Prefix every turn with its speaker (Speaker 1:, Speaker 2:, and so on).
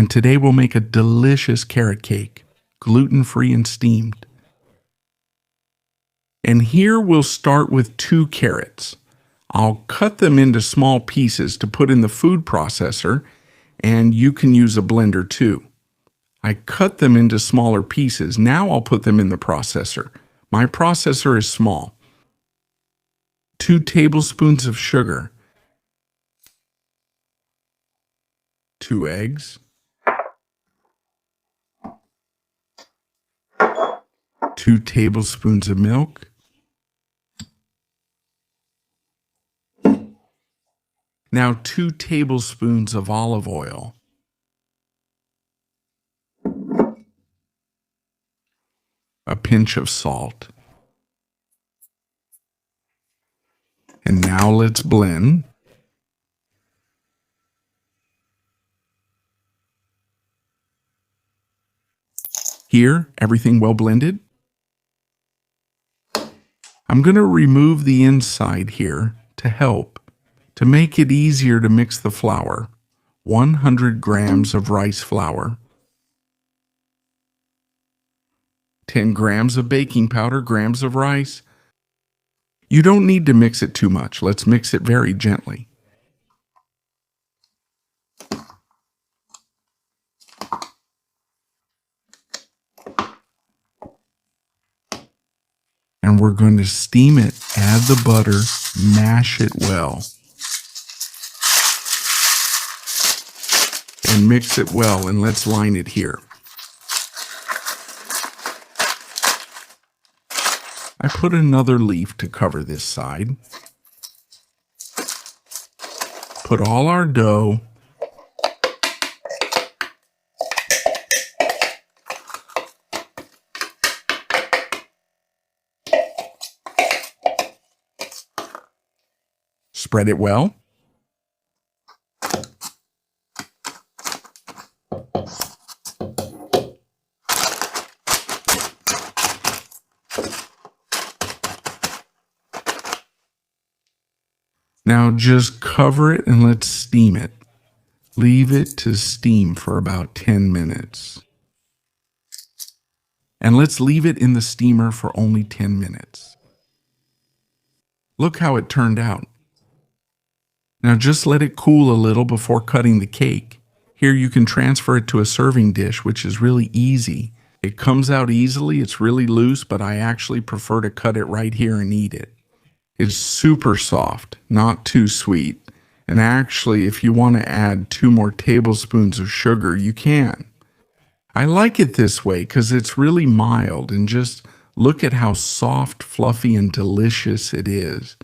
Speaker 1: And today we'll make a delicious carrot cake, gluten-free and steamed. And here we'll start with 2 carrots. I'll cut them into small pieces to put in the food processor, and you can use a blender too. I cut them into smaller pieces. Now I'll put them in the processor. My processor is small. 2 tablespoons of sugar. 2 eggs. 2 tablespoons of milk. Now 2 tablespoons of olive oil. A pinch of salt. And now let's blend. Here, everything well blended. I'm going to remove the inside here to help. To make it easier to mix the flour, 100 grams of rice flour, 10 grams of baking powder, grams of rice. You don't need to mix it too much. Let's mix it very gently. And we're going to steam it, add the butter, mash it well. And mix it well, and let's line it here. I put another leaf to cover this side. Put all our dough. Spread it well. Now just cover it and let's steam it. Leave it to steam for about 10 minutes. And let's leave it in the steamer for only 10 minutes. Look how it turned out. Now just let it cool a little before cutting the cake. Here you can transfer it to a serving dish, which is really easy. It comes out easily, it's really loose, but I actually prefer to cut it right here and eat it. It's super soft, not too sweet. And actually, if you want to add 2 more tablespoons of sugar, you can. I like it this way because it's really mild, and just look at how soft, fluffy, and delicious it is.